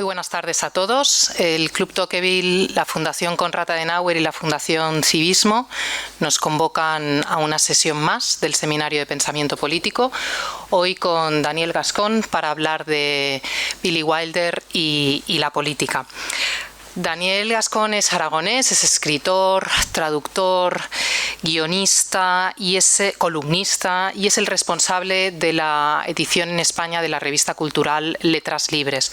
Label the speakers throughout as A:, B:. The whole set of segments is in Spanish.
A: Muy buenas tardes a todos. El Club Tocqueville, la Fundación Konrad Adenauer y la Fundación Civismo nos convocan a una sesión más del Seminario de Pensamiento Político, hoy con Daniel Gascón para hablar de Billy Wilder y la política. Daniel Gascón es aragonés, es escritor, traductor, guionista y es columnista y es el responsable de la edición en España de la revista cultural Letras Libres.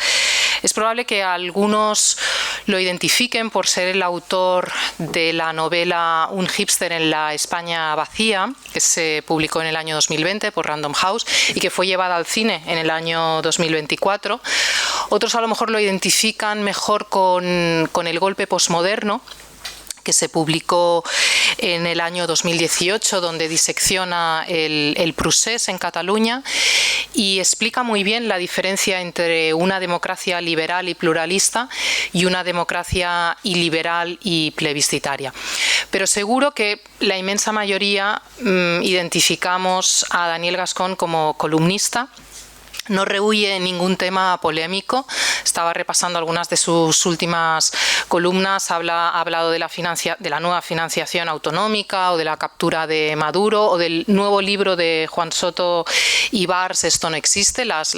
A: Es probable que algunos lo identifiquen por ser el autor de la novela Un hipster en la España vacía, que se publicó en el año 2020 por Random House y que fue llevada al cine en el año 2024. Otros a lo mejor lo identifican mejor con El golpe posmoderno, que se publicó en el año 2018, donde disecciona el procés en Cataluña y explica muy bien la diferencia entre una democracia liberal y pluralista y una democracia iliberal y plebiscitaria. Pero seguro que la inmensa mayoría identificamos a Daniel Gascón como columnista. No rehúye ningún tema polémico. Estaba repasando algunas de sus últimas columnas. Ha hablado de la nueva financiación autonómica o de la captura de Maduro o del nuevo libro de Juan Soto y Bars, Esto no existe, las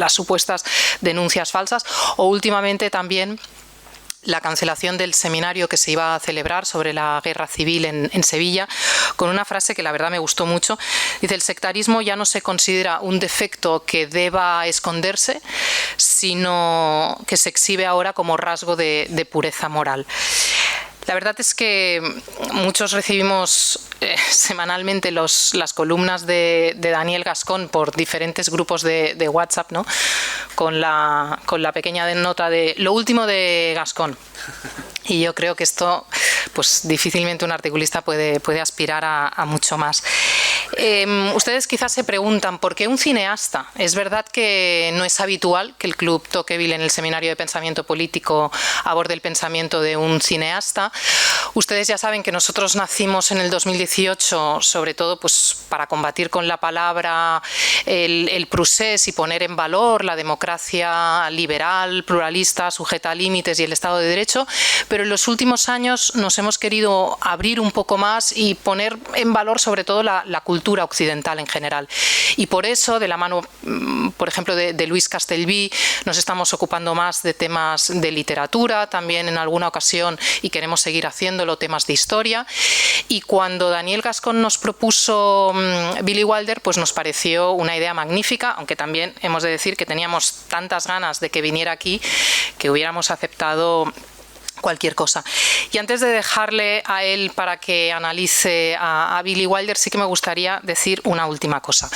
A: supuestas denuncias falsas, o últimamente también la cancelación del seminario que se iba a celebrar sobre la guerra civil en Sevilla, con una frase que la verdad me gustó mucho. Dice: el sectarismo ya no se considera un defecto que deba esconderse, sino que se exhibe ahora como rasgo de pureza moral. La verdad es que muchos recibimos semanalmente las columnas de Daniel Gascón por diferentes grupos de WhatsApp, ¿no? Con la pequeña nota de lo último de Gascón. Y yo creo que esto, pues difícilmente un articulista puede aspirar a mucho más. Ustedes quizás se preguntan ¿por qué un cineasta? Es verdad que no es habitual que el Club Tocqueville en el Seminario de Pensamiento Político aborde el pensamiento de un cineasta. Ustedes ya saben que nosotros nacimos en el 2018 sobre todo pues para combatir con la palabra el procés y poner en valor la democracia liberal, pluralista, sujeta a límites y el Estado de Derecho, pero en los últimos años nos hemos querido abrir un poco más y poner en valor sobre todo la cultura occidental en general. Y por eso, de la mano, por ejemplo, de Luis Castelví, nos estamos ocupando más de temas de literatura, también en alguna ocasión, y queremos seguir haciéndolo, temas de historia. Y cuando Daniel Gascón nos propuso Billy Wilder, pues nos pareció una idea magnífica, aunque también hemos de decir que teníamos tantas ganas de que viniera aquí que hubiéramos aceptado cualquier cosa. Y antes de dejarle a él para que analice a Billy Wilder, sí que me gustaría decir una última cosa.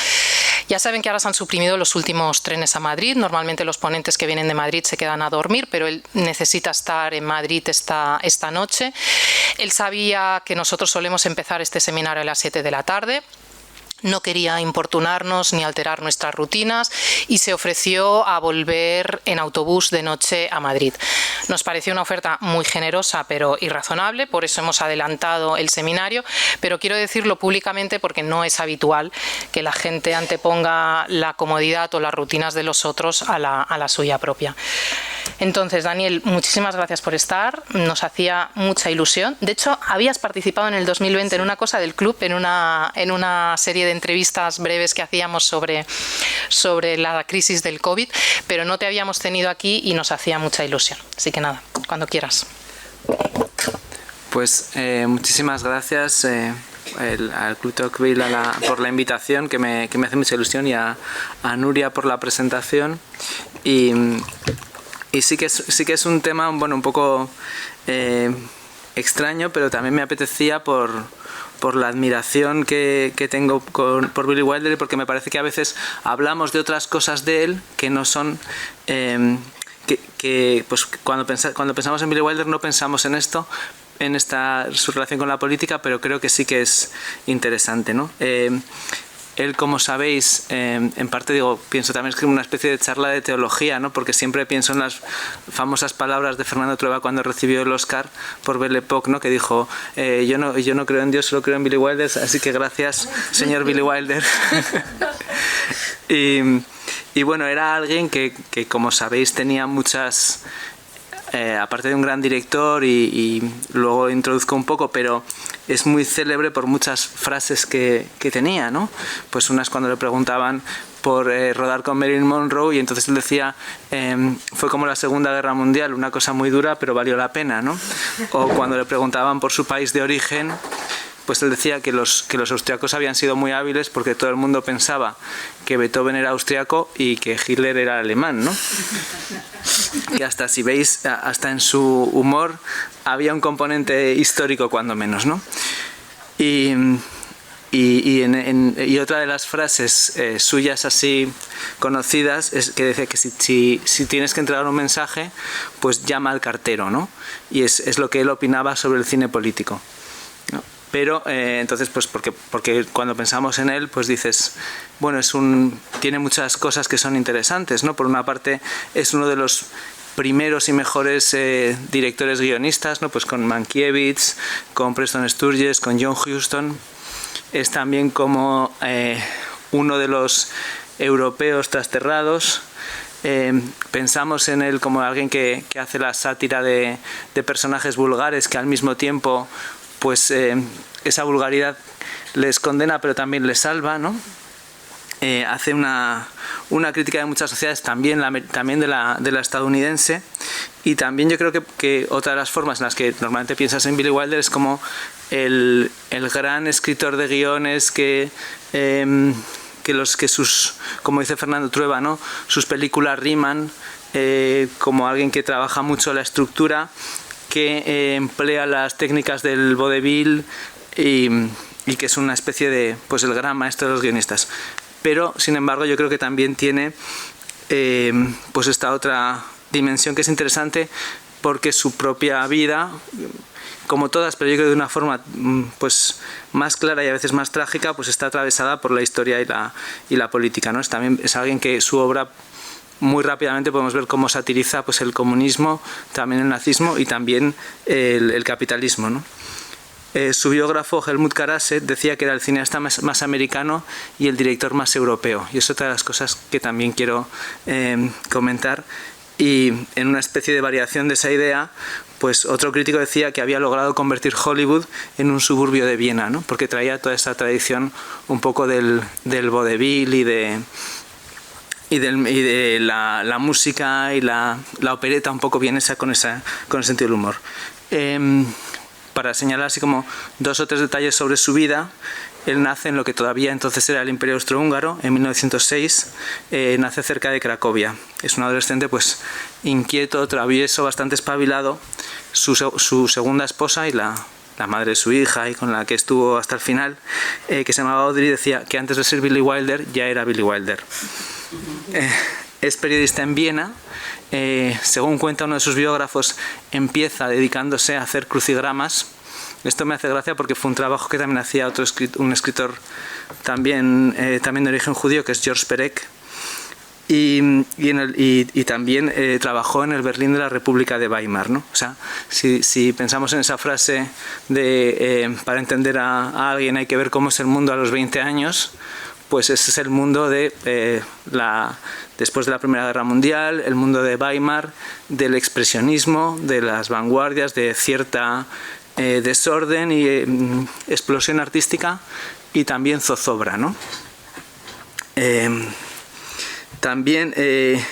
A: Ya saben que ahora se han suprimido los últimos trenes a Madrid. Normalmente los ponentes que vienen de Madrid se quedan a dormir, pero él necesita estar en Madrid esta noche. Él sabía que nosotros solemos empezar este seminario a las 7 de la tarde. No quería importunarnos ni alterar nuestras rutinas y se ofreció a volver en autobús de noche a Madrid. Nos pareció una oferta muy generosa pero irrazonable, por eso hemos adelantado el seminario, pero quiero decirlo públicamente porque no es habitual que la gente anteponga la comodidad o las rutinas de los otros a la suya propia. Entonces, Daniel, muchísimas gracias por estar, nos hacía mucha ilusión. De hecho, habías participado en el 2020 en una cosa del club, en una serie de entrevistas breves que hacíamos sobre la crisis del COVID, pero no te habíamos tenido aquí y nos hacía mucha ilusión. Así que nada, cuando quieras.
B: Pues muchísimas gracias al Club Tocqueville por la invitación, que me hace mucha ilusión, y a Nuria por la presentación. Y sí que es un tema, bueno, un poco extraño, pero también me apetecía por la admiración que tengo por Billy Wilder, y porque me parece que a veces hablamos de otras cosas de él que no son... pues cuando pensamos en Billy Wilder no pensamos en esto, en su relación con la política, pero creo que sí que es interesante, ¿no? Él, como sabéis, en parte pienso también que es una especie de charla de teología, ¿no? Porque siempre pienso en las famosas palabras de Fernando Trueba cuando recibió el Oscar por Belle Époque, ¿no? Que dijo, yo no creo en Dios, solo creo en Billy Wilder, así que gracias, señor Billy Wilder. Y bueno, era alguien que como sabéis, tenía muchas... aparte de un gran director y luego introduzco un poco, pero es muy célebre por muchas frases que tenía, ¿no? Pues unas cuando le preguntaban por rodar con Marilyn Monroe y entonces él decía fue como la Segunda Guerra Mundial, una cosa muy dura pero valió la pena, ¿no? O cuando le preguntaban por su país de origen, pues él decía que los austriacos habían sido muy hábiles porque todo el mundo pensaba que Beethoven era austriaco y que Hitler era alemán, ¿no? Y hasta, si veis, hasta en su humor había un componente histórico cuando menos, ¿no? Y otra de las frases suyas así conocidas es que decía que si tienes que entregar un mensaje, pues llama al cartero, ¿no? Y es lo que él opinaba sobre el cine político, ¿no? Pero entonces, pues porque cuando pensamos en él, pues dices, bueno, tiene muchas cosas que son interesantes, ¿no? Por una parte, es uno de los primeros y mejores directores guionistas, ¿no? Pues con Mankiewicz, con Preston Sturges, con John Huston. Es también como uno de los europeos trasterrados. Pensamos en él como alguien que hace la sátira de personajes vulgares que al mismo tiempo, pues esa vulgaridad les condena pero también les salva, ¿no? Hace una crítica de muchas sociedades, también de la estadounidense, y también yo creo que otra de las formas en las que normalmente piensas en Billy Wilder es como el gran escritor de guiones que sus, como dice Fernando Trueba, ¿no? Sus películas riman, como alguien que trabaja mucho la estructura, que emplea las técnicas del vodevil y que es una especie de, pues, el gran maestro de los guionistas. Pero, sin embargo, yo creo que también tiene pues esta otra dimensión que es interesante, porque su propia vida, como todas, pero yo creo de una forma pues más clara y a veces más trágica, pues está atravesada por la historia y la política, ¿no? También es alguien que su obra, muy rápidamente podemos ver cómo satiriza, pues, el comunismo, también el nazismo y también el capitalismo, ¿no? Su biógrafo Helmut Karase decía que era el cineasta más americano y el director más europeo, y es otra de las cosas que también quiero comentar. Y en una especie de variación de esa idea, pues otro crítico decía que había logrado convertir Hollywood en un suburbio de Viena, ¿no? Porque traía toda esa tradición un poco del vodevil y de la música y la opereta un poco vienesa con el sentido del humor. Para señalar así como 2 o 3 detalles sobre su vida, él nace en lo que todavía entonces era el Imperio Austrohúngaro, en 1906, nace cerca de Cracovia. Es un adolescente, pues, inquieto, travieso, bastante espabilado. Su segunda esposa y la madre de su hija y con la que estuvo hasta el final, que se llamaba Audrey, decía que antes de ser Billy Wilder ya era Billy Wilder. Es periodista en Viena. Según cuenta uno de sus biógrafos, empieza dedicándose a hacer crucigramas. Esto me hace gracia porque fue un trabajo que también hacía un escritor también de origen judío, que es George Perec, y también trabajó en el Berlín de la República de Weimar, ¿no? O sea, si pensamos en esa frase de para entender a alguien hay que ver cómo es el mundo a los 20 años, pues ese es el mundo después de la Primera Guerra Mundial, el mundo de Weimar, del expresionismo, de las vanguardias, de cierta desorden y explosión artística, y también zozobra, ¿no? También se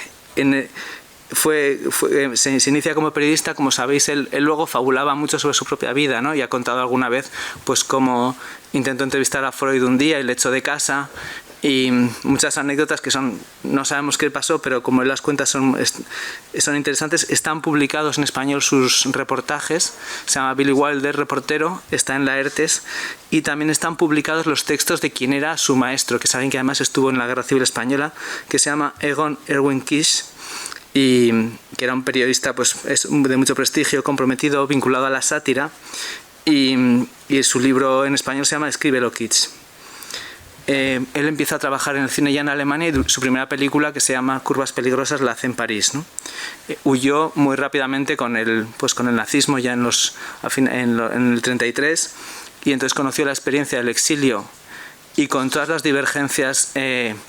B: inicia como periodista. Como sabéis, él luego fabulaba mucho sobre su propia vida, ¿no? Y ha contado alguna vez, pues, cómo intentó entrevistar a Freud un día y le echó de casa, y muchas anécdotas que no sabemos qué pasó, pero como él las cuenta son interesantes. Están publicados en español sus reportajes, se llama Billy Wilder Reportero, está en Laertes, y también están publicados los textos de quien era su maestro, que es alguien que además estuvo en la Guerra Civil Española, que se llama Egon Erwin Kisch, y que era un periodista, pues, de mucho prestigio, comprometido, vinculado a la sátira, y su libro en español se llama Escríbelo, Kisch. Él empieza a trabajar en el cine ya en Alemania, y su primera película, que se llama Curvas peligrosas, la hace en París, ¿no? Huyó muy rápidamente con el nazismo ya en el 33, y entonces conoció la experiencia del exilio y con todas las divergencias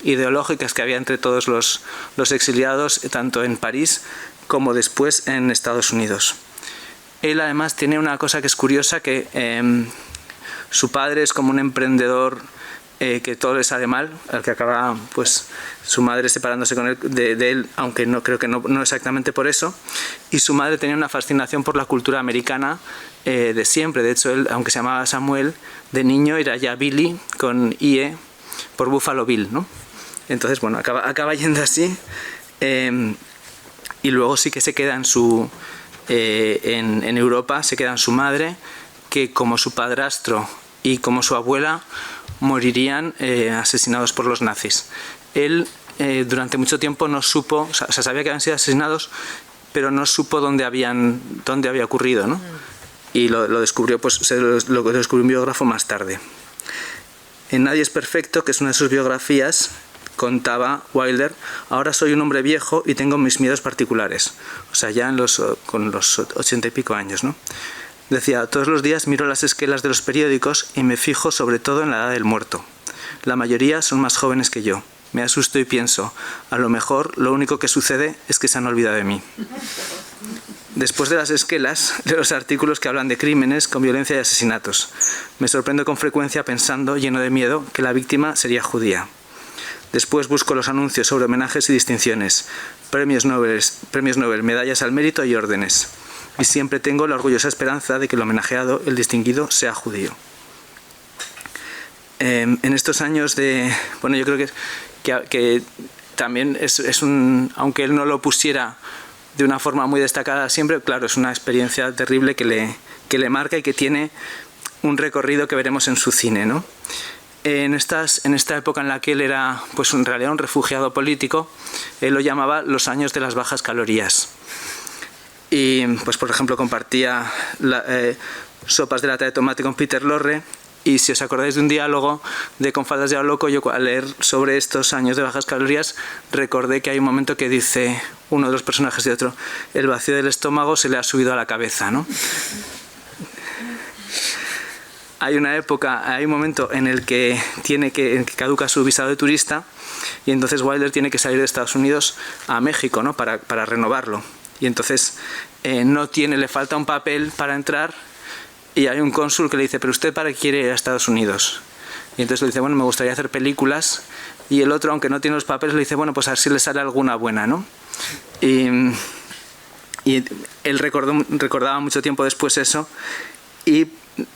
B: ideológicas que había entre todos los exiliados, tanto en París como después en Estados Unidos. Él además tiene una cosa que es curiosa, que su padre es como un emprendedor que todo le sale mal, al que acaba pues su madre separándose con él, de él, aunque no creo que no exactamente por eso, y su madre tenía una fascinación por la cultura americana de siempre. De hecho, él, aunque se llamaba Samuel, de niño era ya Billy con IE por Buffalo Bill, ¿no? Entonces, bueno, acaba yendo así, y luego sí que se queda en Europa, se queda en su madre, que como su padrastro y como su abuela morirían asesinados por los nazis. Él durante mucho tiempo no supo, o sea, sabía que habían sido asesinados, pero no supo dónde había ocurrido, ¿no? Y lo descubrió, pues lo descubrió un biógrafo más tarde. En Nadie es perfecto, que es una de sus biografías, contaba Wilder: ahora soy un hombre viejo y tengo mis miedos particulares. O sea, ya con los 80 y pico años, ¿no? Decía: todos los días miro las esquelas de los periódicos y me fijo sobre todo en la edad del muerto. La mayoría son más jóvenes que yo. Me asusto y pienso: a lo mejor lo único que sucede es que se han olvidado de mí. Después de las esquelas, leo los artículos que hablan de crímenes con violencia y asesinatos. Me sorprendo con frecuencia pensando, lleno de miedo, que la víctima sería judía. Después busco los anuncios sobre homenajes y distinciones, premios Nobel, medallas al mérito y órdenes. Y siempre tengo la orgullosa esperanza de que el homenajeado, el distinguido, sea judío. En estos años de... Bueno, yo creo que también es un... Aunque él no lo pusiera de una forma muy destacada siempre, claro, es una experiencia terrible que le marca y que tiene un recorrido que veremos en su cine, ¿no? En esta época en la que él era, pues en realidad un refugiado político, él lo llamaba los años de las bajas calorías. Y, pues por ejemplo, compartía sopas de lata de tomate con Peter Lorre. Y si os acordáis de un diálogo de Con faldas de a loco, yo al leer sobre estos años de bajas calorías recordé que hay un momento que dice uno de los personajes de otro: el vacío del estómago se le ha subido a la cabeza, ¿no? Hay un momento en el que caduca su visado de turista, y entonces Wilder tiene que salir de Estados Unidos a México, ¿no? para renovarlo. Y entonces le falta un papel para entrar, y hay un cónsul que le dice: ¿pero usted para qué quiere ir a Estados Unidos? Y entonces le dice: bueno, me gustaría hacer películas. Y el otro, aunque no tiene los papeles, le dice: bueno, pues a ver si le sale alguna buena, ¿no? Y él recordaba mucho tiempo después eso, y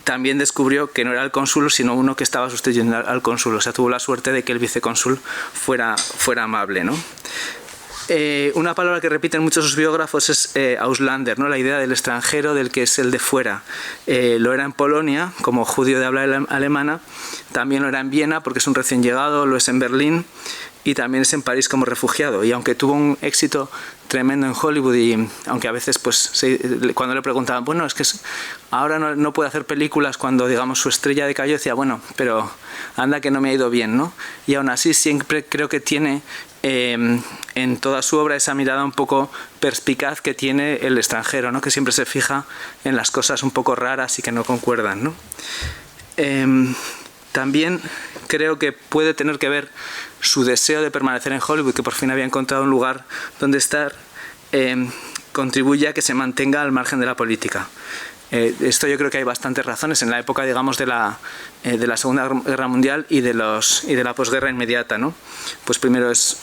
B: también descubrió que no era el cónsul, sino uno que estaba sustituyendo al cónsul. O sea, tuvo la suerte de que el vicecónsul fuera amable, ¿no? Una palabra que repiten muchos sus biógrafos es Auslander, ¿no? La idea del extranjero, del que es el de fuera. Lo era en Polonia, como judío de habla alemana, también lo era en Viena, porque es un recién llegado, lo es en Berlín, y también es en París como refugiado. Y aunque tuvo un éxito tremendo en Hollywood, y aunque a veces pues cuando le preguntaban: bueno, es que ahora no puede hacer películas, cuando digamos su estrella decayó, decía: bueno, pero anda que no me ha ido bien, ¿no? Y aún así siempre creo que tiene en toda su obra esa mirada un poco perspicaz que tiene el extranjero, ¿no? Que siempre se fija en las cosas un poco raras y que no concuerdan, ¿no? También creo que puede tener que ver su deseo de permanecer en Hollywood, que por fin había encontrado un lugar donde estar, contribuye a que se mantenga al margen de la política. Esto yo creo que hay bastantes razones. En la época, digamos, de la Segunda Guerra Mundial y de la posguerra inmediata, ¿no? Pues primero es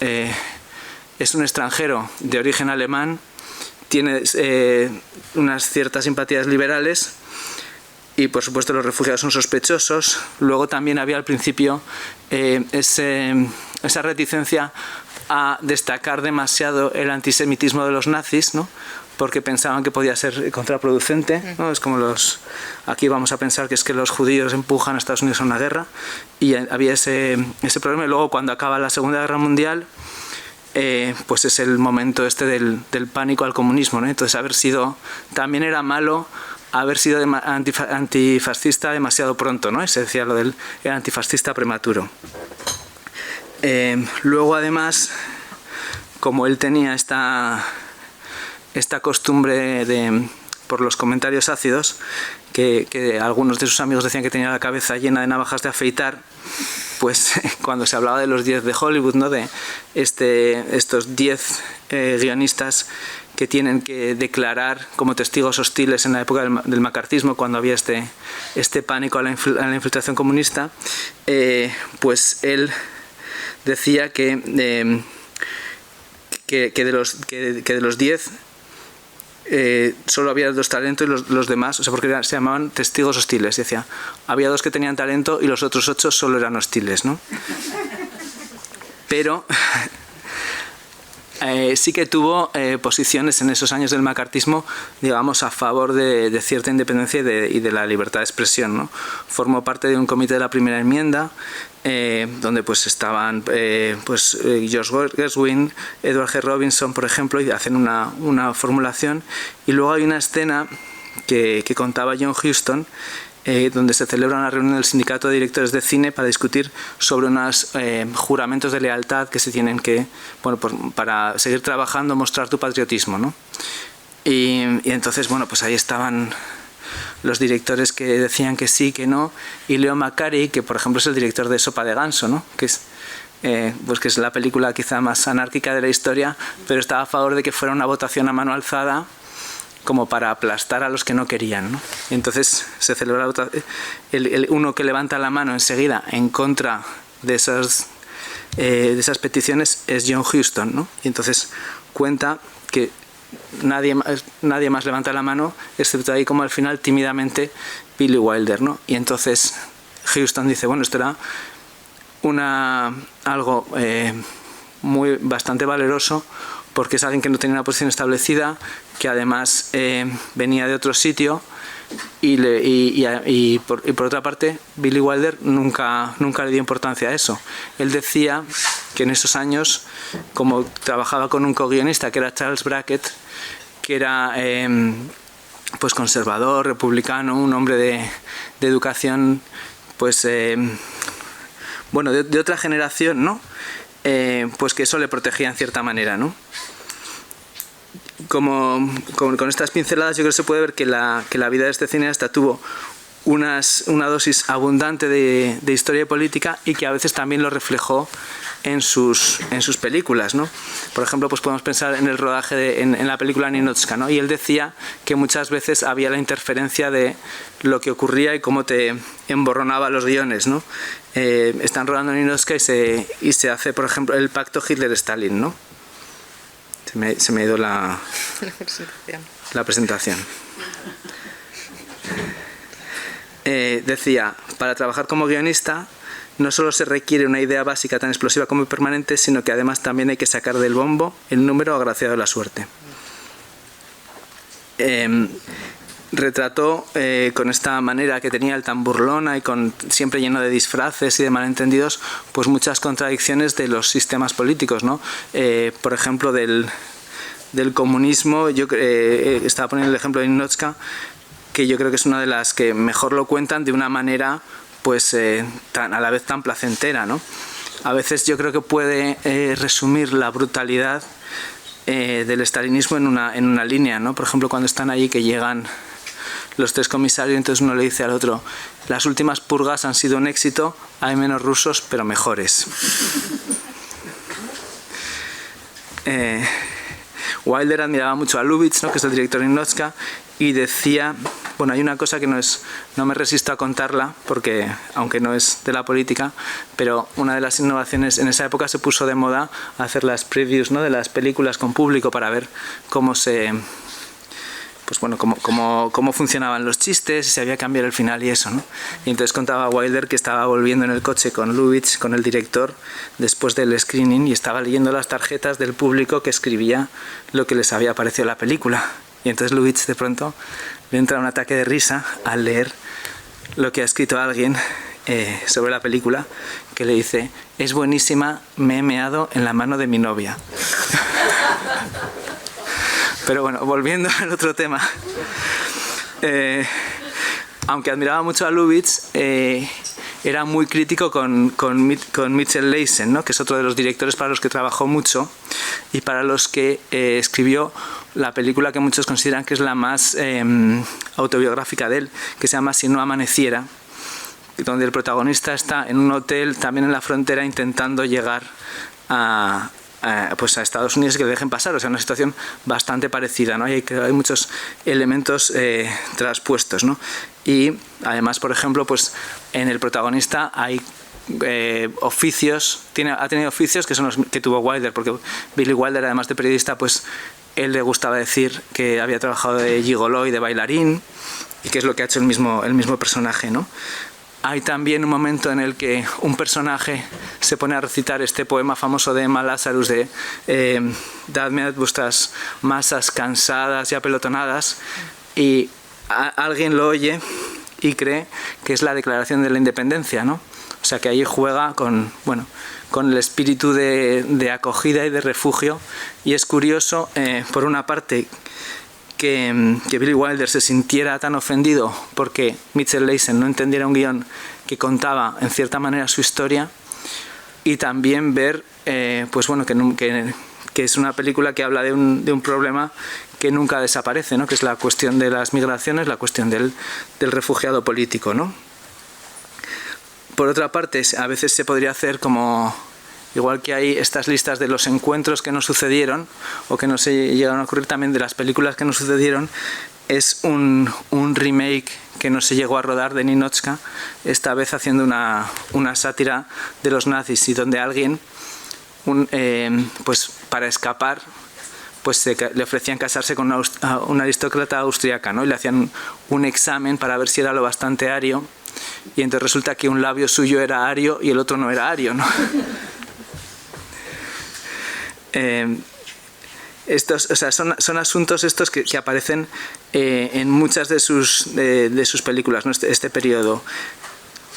B: un extranjero de origen alemán, tiene unas ciertas simpatías liberales, y por supuesto los refugiados son sospechosos. Luego también había al principio esa reticencia a destacar demasiado el antisemitismo de los nazis, ¿no? Porque pensaban que podía ser contraproducente, ¿no? Es como aquí vamos a pensar que es que los judíos empujan a Estados Unidos a una guerra, y había ese problema. Y luego, cuando acaba la Segunda Guerra Mundial, pues es el momento del pánico al comunismo, ¿no? Entonces también era malo haber sido antifascista demasiado pronto, ¿no? Se decía lo del antifascista prematuro. Luego, además, como él tenía esta costumbre por los comentarios ácidos, que algunos de sus amigos decían que tenía la cabeza llena de navajas de afeitar, pues cuando se hablaba de los 10 de Hollywood, ¿no? De estos 10 guionistas que tienen que declarar como testigos hostiles en la época del macartismo, cuando había este pánico a la infiltración comunista, pues él decía que de los 10 solo había 2 talentos y los demás, o sea, porque se llamaban testigos hostiles. Decía, había 2 que tenían talento y los otros 8 solo eran hostiles, ¿no? Pero sí que tuvo posiciones en esos años del macartismo, digamos, a favor de cierta independencia y de la libertad de expresión, ¿no? Formó parte de un comité de la primera enmienda, donde pues estaban George Gershwin, Edward G. Robinson, por ejemplo, y hacen una formulación. Y luego hay una escena que contaba John Huston, donde se celebra una reunión del sindicato de directores de cine para discutir sobre unos juramentos de lealtad que se tienen que, bueno, para seguir trabajando, mostrar tu patriotismo, ¿no? Y entonces, bueno, pues ahí estaban los directores que decían que sí, que no, y Leo McCarey, que por ejemplo es el director de Sopa de Ganso, ¿no? Que es la película quizá más anárquica de la historia, pero estaba a favor de que fuera una votación a mano alzada, como para aplastar a los que no querían, ¿no? Y entonces se celebra la votación. Uno que levanta la mano enseguida en contra de esas peticiones es John Huston, ¿no? Y entonces cuenta que nadie más levanta la mano, excepto ahí como al final tímidamente Billy Wilder, ¿no? Y entonces Huston dice, bueno, esto era algo bastante valeroso, porque es alguien que no tenía una posición establecida, que además venía de otro sitio, y por otra parte Billy Wilder nunca le dio importancia a eso. Él decía que en esos años, como trabajaba con un co-guionista que era Charles Brackett, que era pues conservador, republicano, un hombre de educación pues bueno, de otra generación, ¿no? Pues que eso le protegía en cierta manera, ¿no? Con estas pinceladas yo creo que se puede ver que la vida de este cineasta tuvo una dosis abundante de historia y política, y que a veces también lo reflejó en sus películas, ¿no? Por ejemplo, pues podemos pensar en el rodaje en la película Ninotchka, ¿no? Y él decía que muchas veces había la interferencia de lo que ocurría y cómo te emborronaba los guiones, ¿no? Están rodando Ninotchka y se hace, por ejemplo, el pacto Hitler-Stalin, ¿no? Se me ha ido la presentación. Decía, para trabajar como guionista no solo se requiere una idea básica tan explosiva como permanente, sino que además también hay que sacar del bombo el número agraciado de la suerte. Retrató con esta manera que tenía el tan burlona y siempre lleno de disfraces y de malentendidos, pues muchas contradicciones de los sistemas políticos, ¿no? Por ejemplo, del comunismo. Yo estaba poniendo el ejemplo de Ninotchka, que yo creo que es una de las que mejor lo cuentan de una manera pues a la vez tan placentera, ¿no? A veces yo creo que puede resumir la brutalidad del estalinismo en una línea, ¿no? Por ejemplo, cuando están allí, que llegan los 3 comisarios, entonces uno le dice al otro, las últimas purgas han sido un éxito, hay menos rusos pero mejores. Wilder admiraba mucho a Lubitsch, ¿no? Que es el director de Ninotchka, y decía, bueno, hay una cosa que no me resisto a contarla, porque aunque no es de la política, pero una de las innovaciones en esa época se puso de moda hacer las previews, ¿no? De las películas con público para ver cómo funcionaban los chistes, si había que cambiar el final y eso, ¿no? Y entonces contaba Wilder que estaba volviendo en el coche con Lubitsch, con el director, después del screening, y estaba leyendo las tarjetas del público que escribía lo que les había parecido la película. Y entonces Lubitsch de pronto le entra un ataque de risa al leer lo que ha escrito alguien sobre la película, que le dice, es buenísima, me he meado en la mano de mi novia. Pero bueno, volviendo al otro tema, aunque admiraba mucho a Lubitsch, era muy crítico con Mitchell Leisen, ¿no? Que es otro de los directores para los que trabajó mucho y para los que escribió la película que muchos consideran que es la más autobiográfica de él, que se llama Si no amaneciera, donde el protagonista está en un hotel también en la frontera intentando llegar a Estados Unidos y que le dejen pasar. O sea, una situación bastante parecida, ¿no? Hay muchos elementos traspuestos, ¿no? Y además, por ejemplo, pues en el protagonista hay oficios, ha tenido oficios que son los que tuvo Wilder, porque Billy Wilder, además de periodista, pues él le gustaba decir que había trabajado de gigoló y de bailarín, y que es lo que ha hecho el mismo personaje, ¿no? Hay también un momento en el que un personaje se pone a recitar este poema famoso de Emma Lazarus de dadme vuestras masas cansadas y apelotonadas, y alguien lo oye y cree que es la Declaración de la Independencia, ¿no? O sea, que ahí juega con el espíritu de acogida y de refugio, y es curioso, por una parte, que Billy Wilder se sintiera tan ofendido porque Mitchell Leisen no entendiera un guión que contaba en cierta manera su historia, y también ver que es una película que habla de un problema que nunca desaparece, ¿no? Que es la cuestión de las migraciones, la cuestión del refugiado político, ¿no? Por otra parte, a veces se podría hacer como, igual que hay estas listas de los encuentros que no sucedieron o que no se llegaron a ocurrir, también de las películas que no sucedieron, es un remake que no se llegó a rodar de Ninotchka, esta vez haciendo una sátira de los nazis, y donde alguien, pues para escapar, pues le ofrecían casarse con una aristócrata austriaca, ¿no? Y le hacían un examen para ver si era lo bastante ario, y entonces resulta que un labio suyo era ario y el otro no era ario, ¿no? Estos, o sea, son asuntos estos que aparecen en muchas de sus películas, ¿no? Este periodo.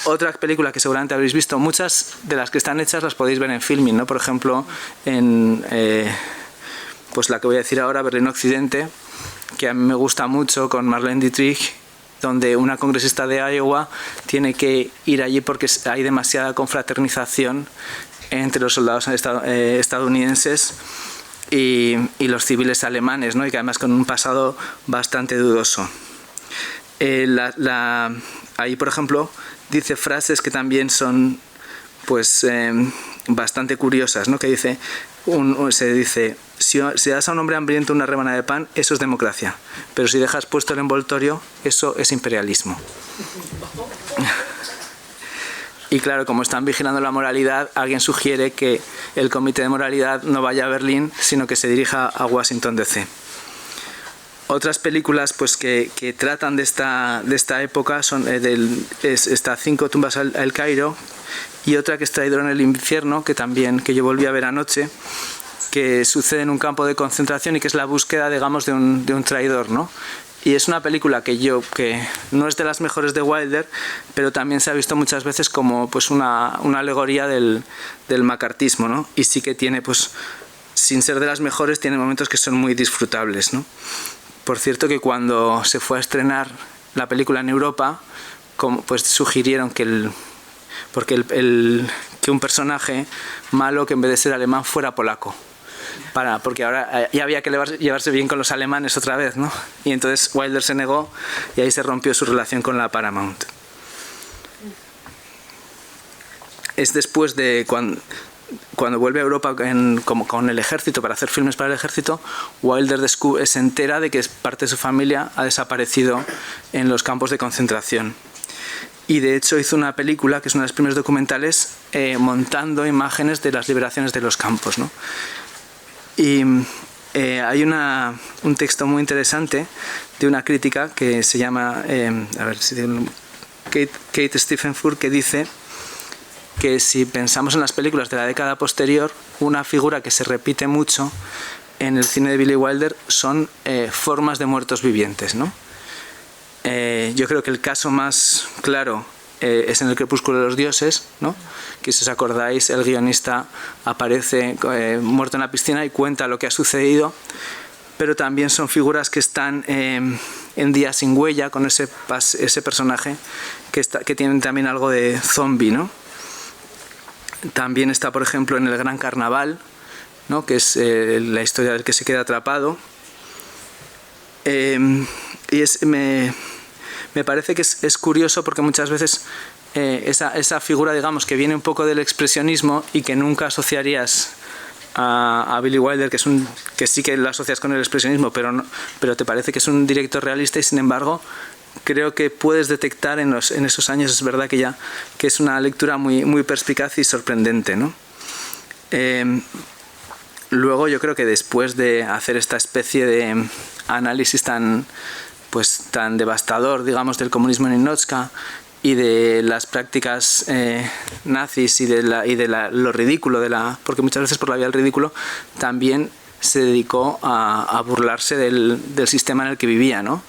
B: Otra película que seguramente habréis visto, muchas de las que están hechas las podéis ver en Filmin, ¿no? Por ejemplo, en pues la que voy a decir ahora, Berlín Occidente, que a mí me gusta mucho, con Marlene Dietrich, donde una congresista de Iowa tiene que ir allí porque hay demasiada confraternización entre los soldados estadounidenses y los civiles alemanes, ¿no? Y que además con un pasado bastante dudoso. Ahí, por ejemplo, dice frases que también son pues bastante curiosas, ¿no? Que dice, se dice: si das a un hombre hambriento una rebanada de pan, eso es democracia, pero si dejas puesto el envoltorio, eso es imperialismo. Y claro, como están vigilando la moralidad, alguien sugiere que el comité de moralidad no vaya a Berlín, sino que se dirija a Washington DC. Otras películas pues que tratan de esta época son está 5 tumbas al Cairo, y otra que es Traidor en el infierno, que yo volví a ver anoche, que sucede en un campo de concentración y que es la búsqueda, digamos, de un traidor, ¿no? Y es una película que no es de las mejores de Wilder, pero también se ha visto muchas veces como pues una alegoría del macartismo, ¿no? Y sí que tiene, pues, sin ser de las mejores, tiene momentos que son muy disfrutables, ¿no? Por cierto, que cuando se fue a estrenar la película en Europa, pues sugirieron que un personaje malo, que en vez de ser alemán fuera polaco, porque ahora ya había que llevarse bien con los alemanes otra vez, ¿no? Y entonces Wilder se negó y ahí se rompió su relación con la Paramount. Es después de cuando vuelve a Europa con el ejército, para hacer filmes para el ejército, Wilder se entera de que parte de su familia ha desaparecido en los campos de concentración. Y de hecho hizo una película, que es uno de los primeros documentales, montando imágenes de las liberaciones de los campos, ¿no? Y hay un texto muy interesante de una crítica que se llama Kate Stephenford, que dice que si pensamos en las películas de la década posterior, una figura que se repite mucho en el cine de Billy Wilder son formas de muertos vivientes, ¿no? Yo creo que el caso más claro es en El crepúsculo de los dioses, ¿no? Que si os acordáis, el guionista aparece muerto en la piscina y cuenta lo que ha sucedido, pero también son figuras que están en Días sin huella, con ese personaje que tienen también algo de zombie, ¿no? También está, por ejemplo, en El gran carnaval, ¿no? Que es la historia del que se queda atrapado. Y me parece que es curioso, porque muchas veces esa figura, digamos, que viene un poco del expresionismo y que nunca asociarías a Billy Wilder, que sí que lo asocias con el expresionismo, pero te parece que es un director realista, y sin embargo creo que puedes detectar en esos años, es verdad que es una lectura muy, muy perspicaz y sorprendente, ¿no? Luego yo creo que después de hacer esta especie de análisis tan devastador, digamos, del comunismo en Ninotchka y de las prácticas nazis y de lo ridículo porque muchas veces por la vía del ridículo también se dedicó a burlarse del sistema en el que vivía, ¿no?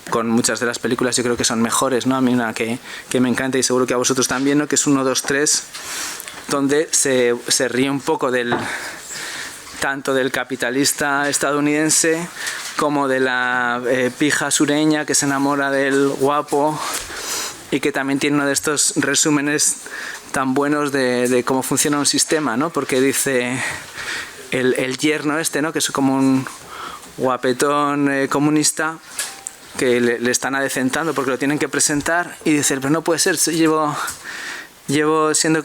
B: Con muchas de las películas yo creo que son mejores, ¿no? A mí una que me encanta y seguro que a vosotros también, ¿no? Que es 1, 2, 3, donde se ríe un poco tanto del capitalista estadounidense como de la pija sureña que se enamora del guapo, y que también tiene uno de estos resúmenes tan buenos de cómo funciona un sistema, ¿no? Porque dice el yerno ¿no? Que es como un guapetón comunista que le están adecentando porque lo tienen que presentar, y dice, pero no puede ser, llevo siendo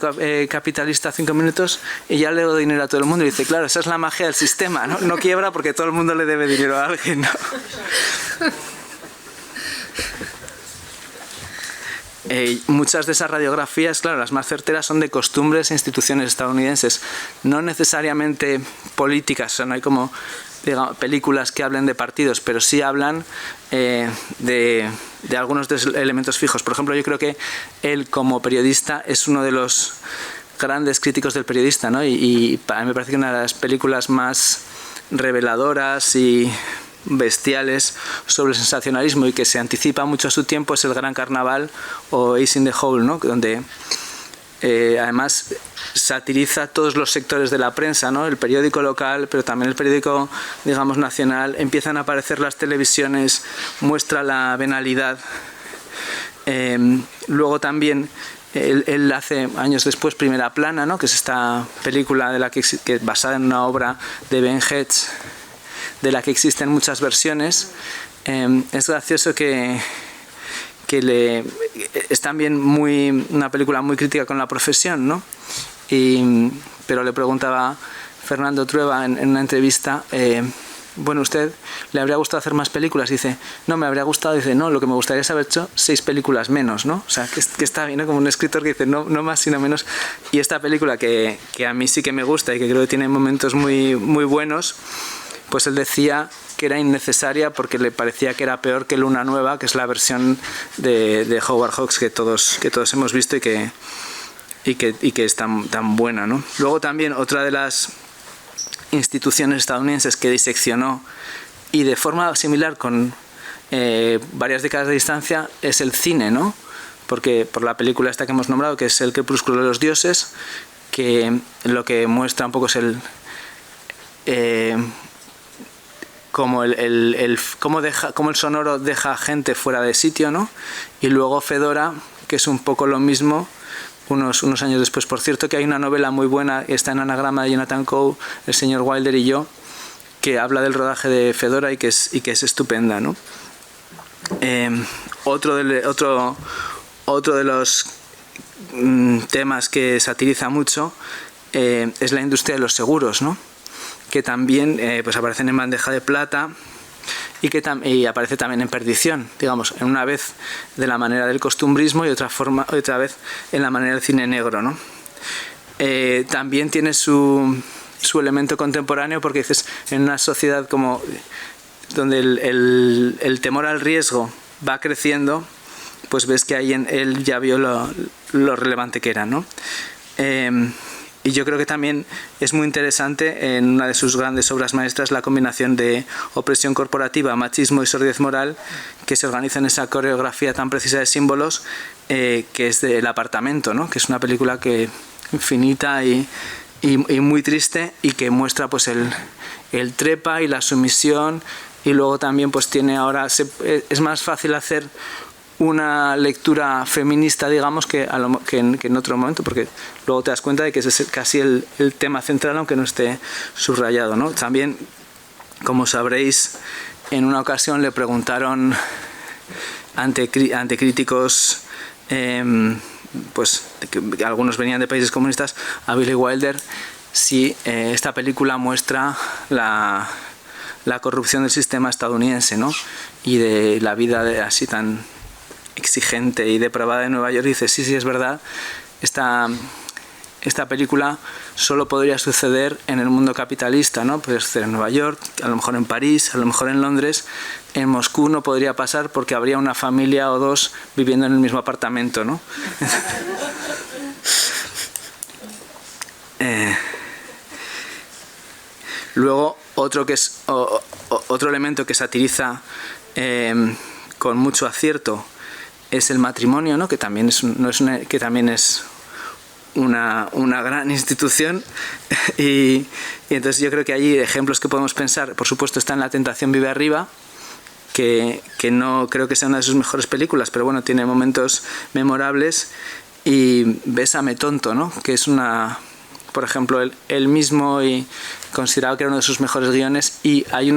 B: capitalista 5 minutos y ya le doy dinero a todo el mundo. Y dice, claro, esa es la magia del sistema, ¿no? No quiebra porque todo el mundo le debe dinero a alguien, ¿no? Muchas de esas radiografías, claro, las más certeras son de costumbres e instituciones estadounidenses, no necesariamente políticas, o sea, no hay como, digamos, películas que hablen de partidos, pero sí hablan de algunos de esos elementos fijos. Por ejemplo, yo creo que él como periodista es uno de los grandes críticos del periodista, ¿no? Y a mí me parece que una de las películas más reveladoras y bestiales sobre el sensacionalismo y que se anticipa mucho a su tiempo es El Gran Carnaval o Ace in the Hole, ¿no? Donde además satiriza todos los sectores de la prensa, ¿no? El periódico local, pero también el periódico, digamos, nacional. Empiezan a aparecer las televisiones, muestra la venalidad. Luego también él hace años después Primera Plana, ¿no? Que es esta película que basada en una obra de Ben Hedges, de la que existen muchas versiones. Es gracioso que es también una película muy crítica con la profesión, ¿no? Pero le preguntaba Fernando Trueba en una entrevista, bueno, ¿usted le habría gustado hacer más películas? Dice, no, me habría gustado. Dice, no, lo que me gustaría es haber hecho 6 películas menos, ¿no? O sea, que está bien, ¿no? Como un escritor que dice, no más sino menos. Y esta película que a mí sí que me gusta y que creo que tiene momentos muy, muy buenos, pues él decía que era innecesaria porque le parecía que era peor que Luna Nueva, que es la versión de Howard Hawks que todos hemos visto y que es tan buena, ¿no? Luego también otra de las instituciones estadounidenses que diseccionó, y de forma similar con varias décadas de distancia, es el cine, ¿no? Porque por la película esta que hemos nombrado, que es El crepúsculo de los dioses, que lo que muestra un poco es cómo el sonoro deja gente fuera de sitio, ¿no? Y luego Fedora, que es un poco lo mismo, unos años después. Por cierto, que hay una novela muy buena, está en Anagrama, de Jonathan Coe, El señor Wilder y yo, que habla del rodaje de Fedora y que es estupenda, ¿no? Otro de los temas que satiriza mucho es la industria de los seguros, ¿no? Que también pues aparecen en Bandeja de Plata y aparece también en Perdición, digamos, en una vez de la manera del costumbrismo y otra vez en la manera del cine negro, ¿no? También tiene su elemento contemporáneo, porque dices, en una sociedad como donde el temor al riesgo va creciendo, pues ves que ahí él ya vio lo relevante que era, ¿no? Y yo creo que también es muy interesante, en una de sus grandes obras maestras, la combinación de opresión corporativa, machismo y sordidez moral, que se organiza en esa coreografía tan precisa de símbolos, que es del Apartamento, ¿no? Que es una película infinita y muy triste, y que muestra pues el trepa y la sumisión, y luego también pues tiene ahora, es más fácil hacer una lectura feminista, digamos, que en otro momento, porque luego te das cuenta de que ese es casi el tema central, aunque no esté subrayado, ¿no? También, como sabréis, en una ocasión le preguntaron ante críticos pues que algunos venían de países comunistas, a Billy Wilder, si esta película muestra la corrupción del sistema estadounidense, ¿no? Y de la vida así tan exigente y depravada de Nueva York. Y dice, sí, es verdad, esta película solo podría suceder en el mundo capitalista, ¿no? Podría suceder en Nueva York, a lo mejor en París, a lo mejor en Londres. En Moscú no podría pasar porque habría una familia o dos viviendo en el mismo apartamento, ¿no? Luego, otro elemento que satiriza con mucho acierto es el matrimonio, ¿no? Que también es una gran institución y entonces yo creo que hay ejemplos que podemos pensar. Por supuesto está en La tentación vive arriba, que no creo que sea una de sus mejores películas, pero bueno, tiene momentos memorables, y Bésame tonto, ¿no? Que es por ejemplo, él mismo y consideraba que era uno de sus mejores guiones, y hay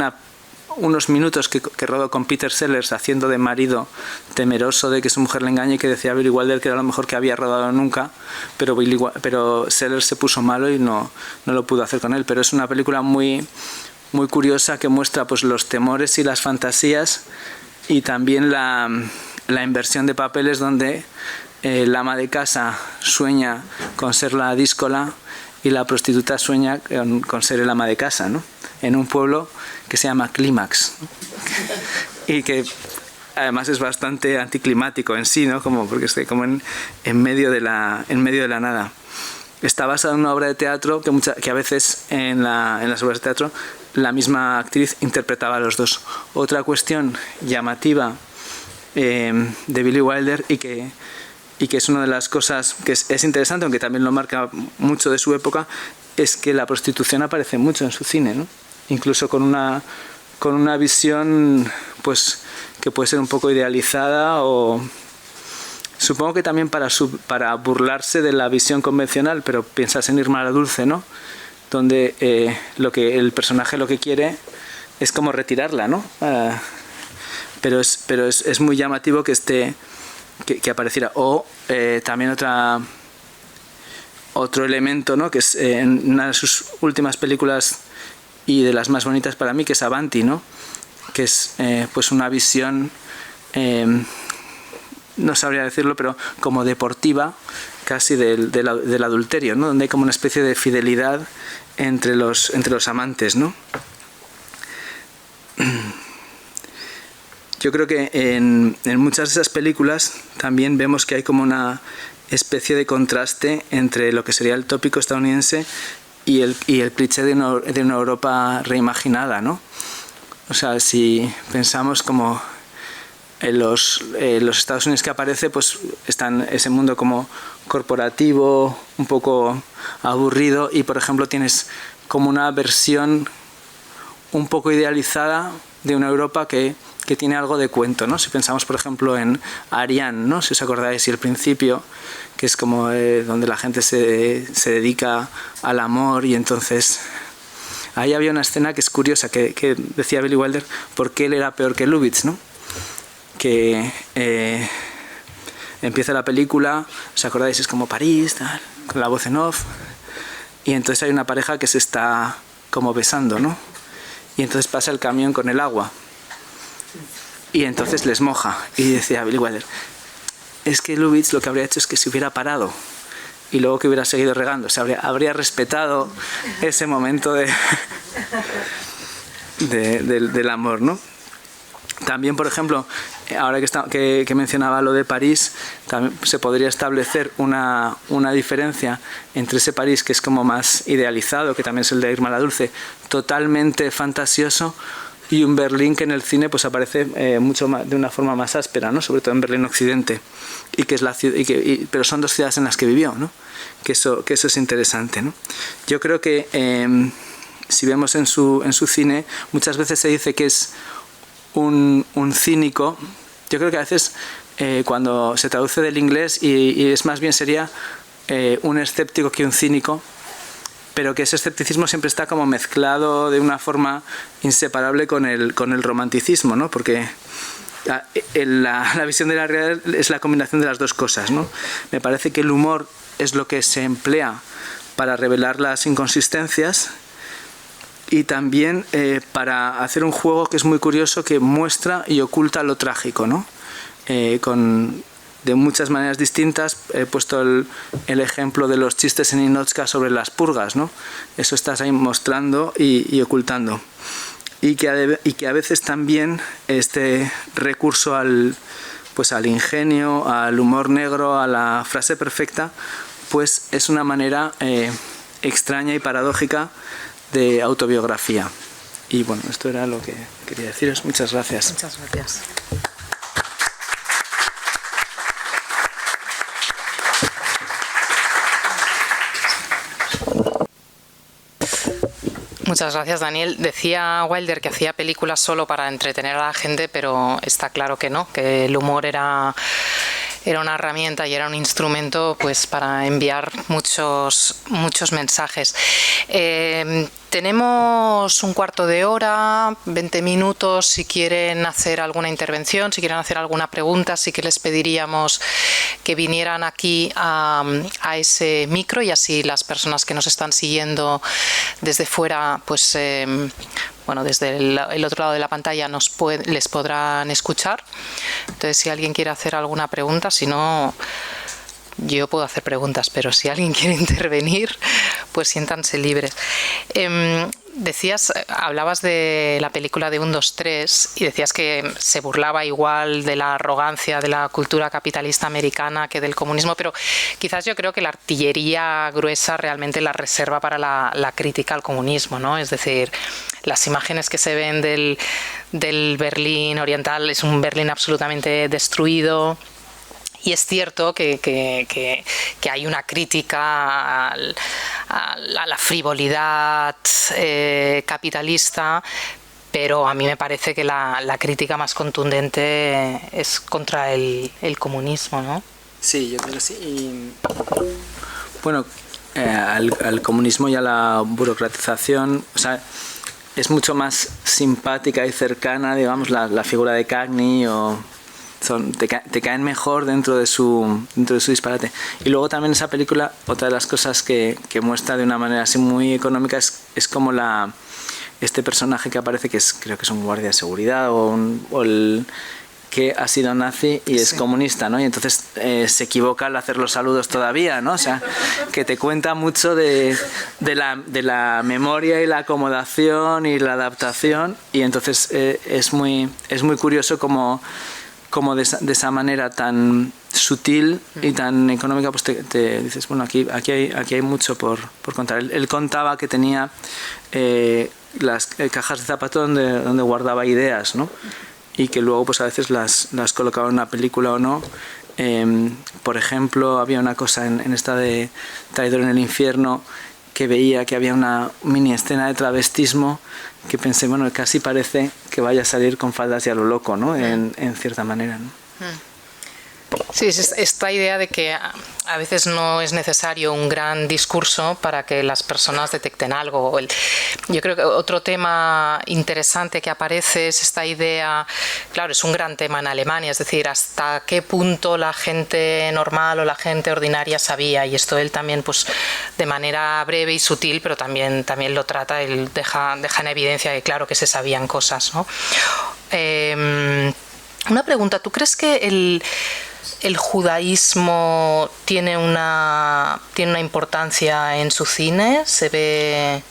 B: unos minutos que rodó con Peter Sellers haciendo de marido temeroso de que su mujer le engañe, y que decía Billy Wilder que era lo mejor que había rodado nunca, pero Sellers se puso malo y no lo pudo hacer con él. Pero es una película muy, muy curiosa que muestra pues los temores y las fantasías, y también la inversión de papeles, donde la ama de casa sueña con ser la díscola y la prostituta sueña con ser el ama de casa, ¿no? En un pueblo que se llama Clímax, ¿no? Y que además es bastante anticlimático en sí, ¿no? Porque está como en medio de la nada. Está basada en una obra de teatro que a veces en las obras de teatro la misma actriz interpretaba a los dos. Otra cuestión llamativa de Billy Wilder y que es una de las cosas que es interesante, aunque también lo marca mucho de su época, es que la prostitución aparece mucho en su cine, ¿no? Incluso con una visión pues que puede ser un poco idealizada, o supongo que también para burlarse de la visión convencional, pero piensas en Irma la Dulce, ¿no? Donde el personaje lo que quiere es como retirarla, ¿no? Pero es muy llamativo que apareciera. O también otro elemento, ¿no? Que es en una de sus últimas películas y de las más bonitas para mí, que es Avanti, ¿no? Que es pues una visión, no sabría decirlo, pero como deportiva casi del adulterio, ¿no? Donde hay como una especie de fidelidad entre los amantes, ¿no? Yo creo que en muchas de esas películas también vemos que hay como una especie de contraste entre lo que sería el tópico estadounidense y el cliché de una Europa reimaginada, ¿no? O sea, si pensamos como en los Estados Unidos que aparece, pues están ese mundo como corporativo, un poco aburrido, y por ejemplo tienes como una versión un poco idealizada de una Europa que tiene algo de cuento, ¿no? Si pensamos, por ejemplo, en Ariane, ¿no? Si os acordáis, y El principio, que es como donde la gente se dedica al amor, y entonces ahí había una escena que es curiosa, que decía Billy Wilder, porque él era peor que Lubitsch, ¿no? Que empieza la película, ¿os acordáis? Es como París, tal, con la voz en off, y entonces hay una pareja que se está como besando, ¿no? Y entonces pasa el camión con el agua y entonces les moja, y decía Billy Wilder, es que Lubitsch lo que habría hecho es que se hubiera parado y luego que hubiera seguido regando, habría respetado ese momento del amor, ¿no? También, por ejemplo, ahora que mencionaba lo de París, también se podría establecer una diferencia entre ese París que es como más idealizado, que también es el de Irma la Dulce, totalmente fantasioso, y un Berlín que en el cine pues aparece mucho más, de una forma más áspera, ¿no? Sobre todo en Berlín Occidente, y que es la ciudad, pero son dos ciudades en las que vivió, ¿no? Que eso es interesante, ¿no? Yo creo que si vemos en su cine, muchas veces se dice que es un cínico. Yo creo que a veces cuando se traduce del inglés y es más bien sería un escéptico que un cínico, pero que ese escepticismo siempre está como mezclado de una forma inseparable con el romanticismo, ¿no? Porque la visión de la realidad es la combinación de las dos cosas, ¿no? Me parece que el humor es lo que se emplea para revelar las inconsistencias y también para hacer un juego que es muy curioso, que muestra y oculta lo trágico, ¿no? De muchas maneras distintas. He puesto el ejemplo de los chistes en Ninotchka sobre las purgas, ¿no? Eso estás ahí mostrando y ocultando. Y que a veces también este recurso al ingenio, al humor negro, a la frase perfecta, pues es una manera extraña y paradójica de autobiografía. Y bueno, esto era lo que quería deciros. Muchas gracias.
A: Muchas gracias. Muchas gracias, Daniel. Decía Wilder que hacía películas solo para entretener a la gente, pero está claro que no, que el humor era una herramienta y era un instrumento, pues, para enviar muchos mensajes. Tenemos un cuarto de hora, 20 minutos, si quieren hacer alguna intervención, si quieren hacer alguna pregunta, sí que les pediríamos que vinieran aquí a ese micro, y así las personas que nos están siguiendo desde fuera, pues desde el otro lado de la pantalla les podrán escuchar. Entonces, si alguien quiere hacer alguna pregunta, si no, yo puedo hacer preguntas, pero si alguien quiere intervenir, pues siéntanse libres. Hablabas de la película de 1, 2, 3 y decías que se burlaba igual de la arrogancia de la cultura capitalista americana que del comunismo, pero quizás yo creo que la artillería gruesa realmente la reserva para la crítica al comunismo, ¿no? Es decir, las imágenes que se ven del Berlín oriental es un Berlín absolutamente destruido. Y es cierto que hay una crítica a la frivolidad capitalista, pero a mí me parece que la crítica más contundente es contra el comunismo, ¿no?
B: Sí, yo creo que sí. Y, bueno, al comunismo y a la burocratización, o sea, es mucho más simpática y cercana, digamos, la figura de Cagney te caen mejor dentro de su disparate. Y luego también esa película, otra de las cosas que muestra de una manera así muy económica es como este personaje que aparece, creo que es un guardia de seguridad que ha sido nazi y es comunista, ¿no? Y entonces se equivoca al hacer los saludos todavía, ¿no? O sea, que te cuenta mucho de la memoria y la acomodación y la adaptación, y entonces es muy curioso como de esa manera tan sutil y tan económica, pues te dices, bueno, aquí hay mucho por contar. Él contaba que tenía las cajas de zapatos donde guardaba ideas, ¿no? Y que luego pues a veces las colocaba en una película o no. Por ejemplo, había una cosa en esta de Traidor en el infierno, que veía que había una mini escena de travestismo que pensé, bueno, casi parece que vaya a salir con faldas y a lo loco, ¿no? En cierta manera, ¿no?
A: Sí, es esta idea de que a veces no es necesario un gran discurso para que las personas detecten algo. Yo creo que otro tema interesante que aparece es esta idea, claro, es un gran tema en Alemania, es decir, hasta qué punto la gente normal o la gente ordinaria sabía, y esto él también, pues, de manera breve y sutil, pero también lo trata, él deja en evidencia que claro que se sabían cosas, ¿no? Una pregunta, ¿tú crees que el judaísmo tiene una importancia en su cine? ¿Se ve?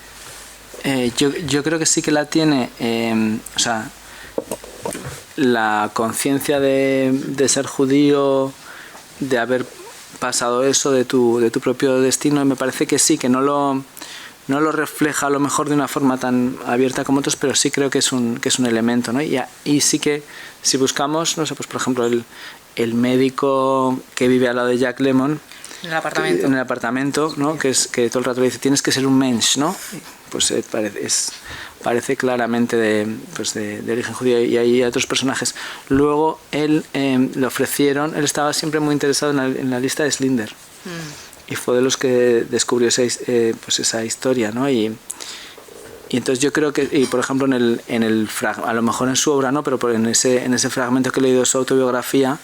B: Yo creo que sí que la tiene. O sea, la conciencia de ser judío, de haber pasado eso, de tu propio destino, me parece que sí, que no lo refleja a lo mejor de una forma tan abierta como otros, pero sí creo que es un elemento, ¿no? Y sí que si buscamos, no sé, pues por ejemplo el médico que vive al lado de Jack Lemmon en el apartamento, ¿no? Que todo el rato le dice, tienes que ser un mensch, ¿no? Pues parece claramente de origen judío, y hay otros personajes. Luego él le ofrecieron, él estaba siempre muy interesado en la lista de Schindler. Y fue de los que descubrió esa historia, ¿no? Y Y entonces yo creo que, y por ejemplo, a lo mejor en su obra no, pero en ese fragmento que he leído de su autobiografía,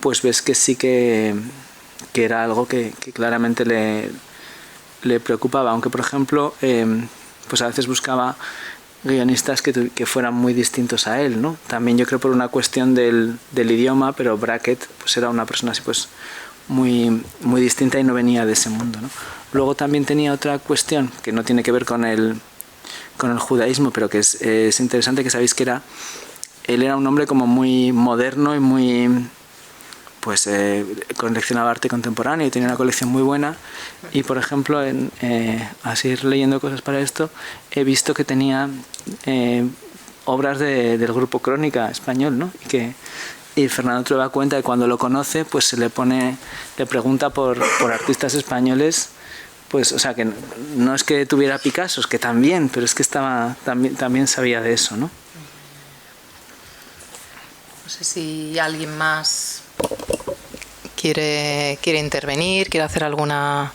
B: pues ves que sí que era algo que claramente le preocupaba, aunque por ejemplo pues a veces buscaba guionistas que fueran muy distintos a él, ¿no? También yo creo por una cuestión del idioma, pero Brackett pues era una persona así pues muy, muy distinta y no venía de ese mundo, ¿no? Luego también tenía otra cuestión que no tiene que ver con el judaísmo, pero que es interesante, que sabéis que él era un hombre como muy moderno y muy pues coleccionaba arte contemporáneo y tenía una colección muy buena, y por ejemplo así leyendo cosas para esto he visto que tenía obras del grupo Crónica español, ¿no? Y Fernando Trueba cuenta que cuando lo conoce pues le pregunta por artistas españoles, pues o sea que no es que tuviera Picassos, que también, pero es que también sabía de eso, ¿no?
A: No sé si alguien más quiere intervenir, quiere hacer alguna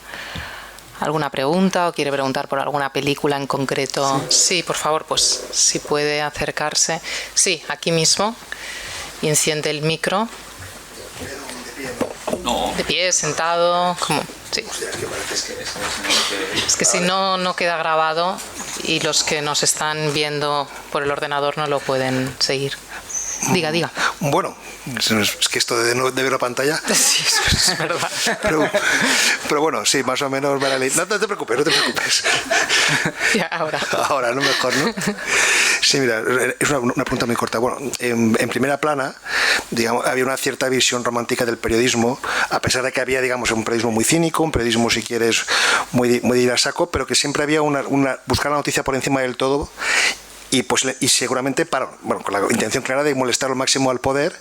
A: pregunta o quiere preguntar por alguna película en concreto. Sí, por favor, pues si puede acercarse. Sí, aquí mismo. Y enciende el micro.
C: No.
A: De pie, sentado, como... Sí. Es que si no queda grabado y los que nos están viendo por el ordenador no lo pueden seguir. Diga.
D: Bueno, es que esto de ver la pantalla...
A: Sí, es verdad.
D: Pero bueno, sí, más o menos... No te preocupes.
A: Ya,
D: Ahora, no mejor, ¿no? Sí, mira, es una pregunta muy corta. Bueno, en primera plana, digamos, había una cierta visión romántica del periodismo, a pesar de que había, digamos, un periodismo muy cínico, un periodismo, si quieres, muy de ir a saco, pero que siempre había buscar la noticia por encima del todo. Y seguramente con la intención clara de molestar al máximo al poder,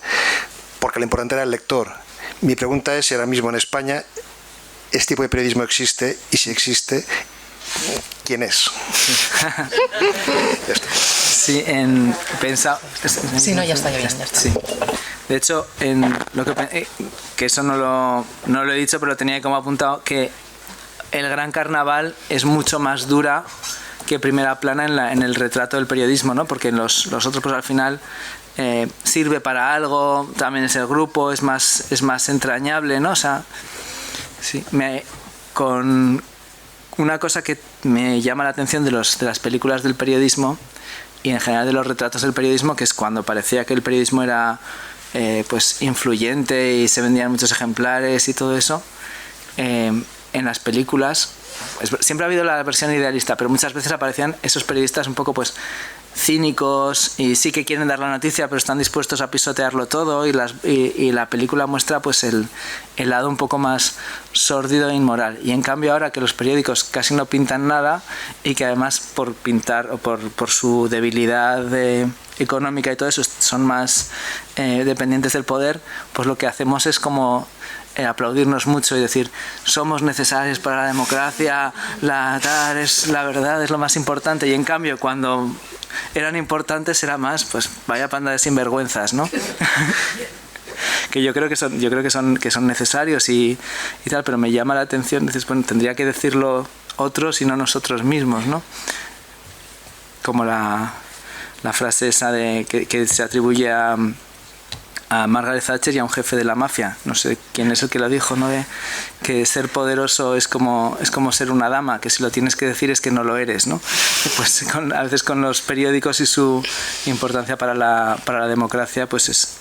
D: porque lo importante era el lector. Mi pregunta es si ahora mismo en España este tipo de periodismo existe, y si existe, ¿quién es?
B: Sí, pensado...
A: Sí, no, ya está bien.
B: Sí. De hecho, que eso no lo he dicho, pero lo tenía como apuntado, que el Gran Carnaval es mucho más dura que Primera Plana en el retrato del periodismo, ¿no? Porque los otros pues al final sirve para algo, también es el grupo, es más entrañable, ¿no? O sea, sí, con una cosa que me llama la atención de las películas del periodismo y en general de los retratos del periodismo, que es cuando parecía que el periodismo era pues influyente y se vendían muchos ejemplares y todo eso, en las películas siempre ha habido la versión idealista, pero muchas veces aparecían esos periodistas un poco pues cínicos y sí que quieren dar la noticia, pero están dispuestos a pisotearlo todo, y la película muestra pues el lado un poco más sórdido e inmoral. Y en cambio ahora que los periódicos casi no pintan nada, y que además por pintar o por su debilidad económica y todo eso son más dependientes del poder, pues lo que hacemos es como aplaudirnos mucho y decir somos necesarios para la democracia, la verdad es lo más importante, y en cambio cuando eran importantes era más pues vaya panda de sinvergüenzas, ¿no? Que yo creo que son necesarios y tal, pero me llama la atención, dices, bueno, tendría que decirlo otros y no nosotros mismos, ¿no? Como la frase esa que se atribuye a Margaret Thatcher y a un jefe de la mafia, no sé quién es el que lo dijo, ¿no? De que ser poderoso es como ser una dama, que si lo tienes que decir es que no lo eres, ¿no? Pues a veces con los periódicos y su importancia para la democracia, pues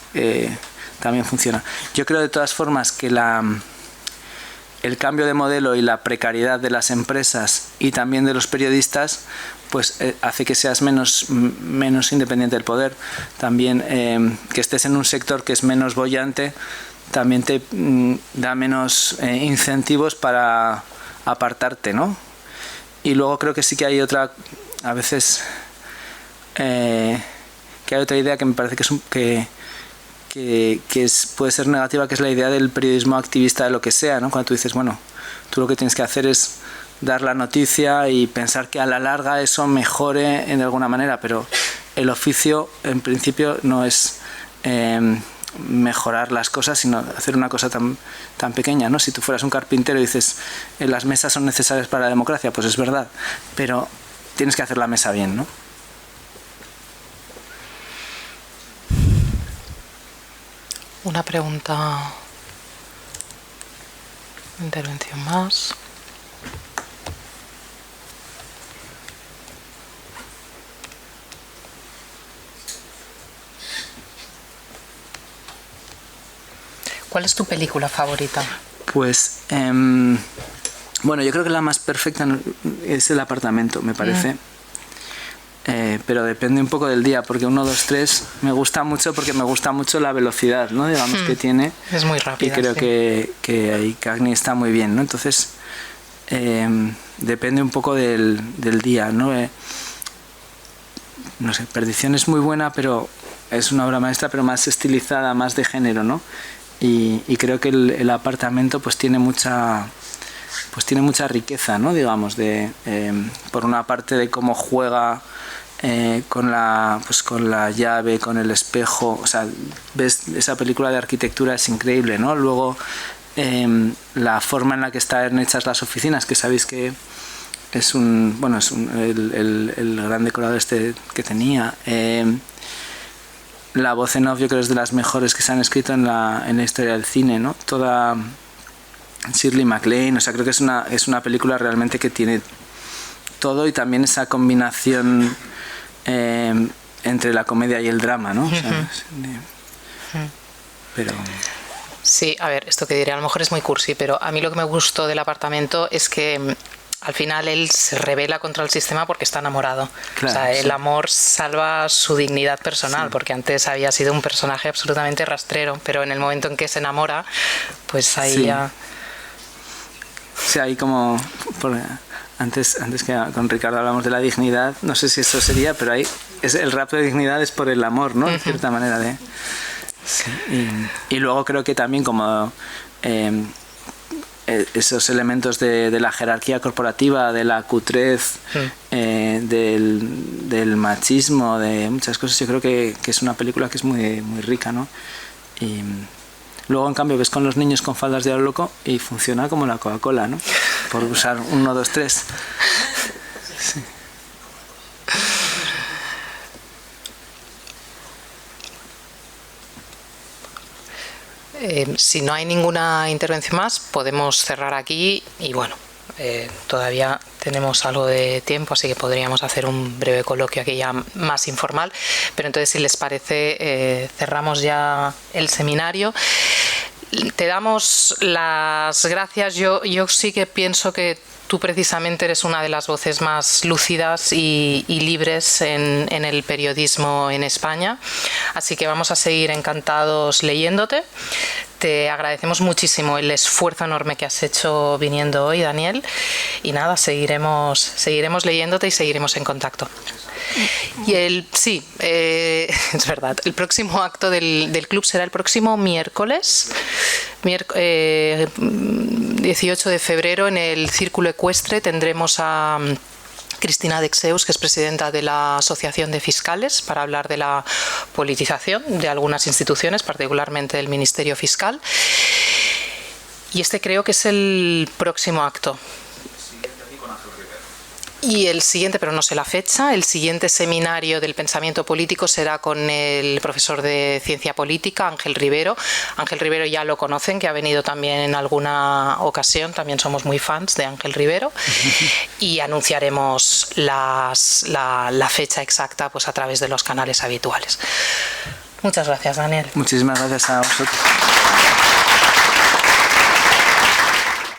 B: también funciona. Yo creo de todas formas que el cambio de modelo y la precariedad de las empresas y también de los periodistas pues hace que seas menos independiente del poder. También que estés en un sector que es menos boyante también te da menos incentivos para apartarte, ¿no? Y luego creo que sí que hay otra, a veces que hay otra idea que me parece puede ser negativa, que es la idea del periodismo activista de lo que sea, ¿no? Cuando tú dices, bueno, tú lo que tienes que hacer es dar la noticia y pensar que a la larga eso mejore en alguna manera, pero el oficio en principio no es mejorar las cosas, sino hacer una cosa tan pequeña, ¿no? Si tú fueras un carpintero y dices las mesas son necesarias para la democracia, pues es verdad, pero tienes que hacer la mesa bien, ¿no?
A: Una pregunta, intervención más. ¿Cuál es tu película favorita?
B: Pues, bueno, yo creo que la más perfecta es El apartamento, me parece. Pero depende un poco del día, porque 1, 2, 3 me gusta mucho porque me gusta mucho la velocidad, ¿no? Digamos que tiene.
A: Es muy rápida.
B: Y creo que ahí Cagney está muy bien, ¿no? Entonces, depende un poco del día, ¿no? No sé, Perdición es muy buena, pero es una obra maestra, pero más estilizada, más de género, ¿no? Y creo que el apartamento pues tiene mucha riqueza, ¿no? Digamos, por una parte de cómo juega con la llave, con el espejo, o sea, ves esa película de arquitectura, es increíble, ¿no? Luego la forma en la que están hechas las oficinas, que sabéis que es el gran decorador que tenía. La voz en off yo creo es de las mejores que se han escrito en la historia del cine, ¿no? Toda Shirley MacLaine, o sea, creo que es una película realmente que tiene todo y también esa combinación entre la comedia y el drama, ¿no? O sea, pero...
A: Sí, a ver, esto que diré a lo mejor es muy cursi, pero a mí lo que me gustó del apartamento es que al final él se rebela contra el sistema porque está enamorado.
B: Claro,
A: o sea, el
B: sí.
A: amor salva su dignidad personal,
B: Sí.
A: Porque antes había sido un personaje absolutamente rastrero, pero en el momento en que se enamora, pues ahí
B: Sí.
A: ya...
B: Sí, ahí como... Antes que con Ricardo hablamos de la dignidad, no sé si eso sería, pero ahí el rapto de dignidad es por el amor, ¿no? De cierta manera de... Sí. Y luego creo que también como... esos elementos de la jerarquía corporativa, de la cutrez, del machismo, de muchas cosas, yo creo que es una película que es muy, muy rica, ¿no? Y luego, en cambio, ves con los niños con faldas de oro loco y funciona como la Coca-Cola, ¿no? Por usar 1, 2, 3. Sí.
A: Si no hay ninguna intervención más, podemos cerrar aquí y bueno, todavía tenemos algo de tiempo, así que podríamos hacer un breve coloquio aquí ya más informal, pero entonces si les parece cerramos ya el seminario. Te damos las gracias. Yo sí que pienso que tú precisamente eres una de las voces más lúcidas y libres en el periodismo en España, así que vamos a seguir encantados leyéndote. Te agradecemos muchísimo el esfuerzo enorme que has hecho viniendo hoy, Daniel, y nada, seguiremos leyéndote y seguiremos en contacto. Y es verdad, el próximo acto del club será el próximo miércoles 18 de febrero en el Círculo Ecuestre. Tendremos a Cristina Dexeus, que es presidenta de la Asociación de Fiscales, para hablar de la politización de algunas instituciones, particularmente del Ministerio Fiscal. Y este creo que es el próximo acto. Y el siguiente, pero no sé la fecha, el siguiente seminario del pensamiento político será con el profesor de Ciencia Política, Ángel Rivero. Ángel Rivero ya lo conocen, que ha venido también en alguna ocasión, también somos muy fans de Ángel Rivero. Y anunciaremos la fecha exacta pues a través de los canales habituales. Muchas gracias, Daniel.
B: Muchísimas gracias a vosotros.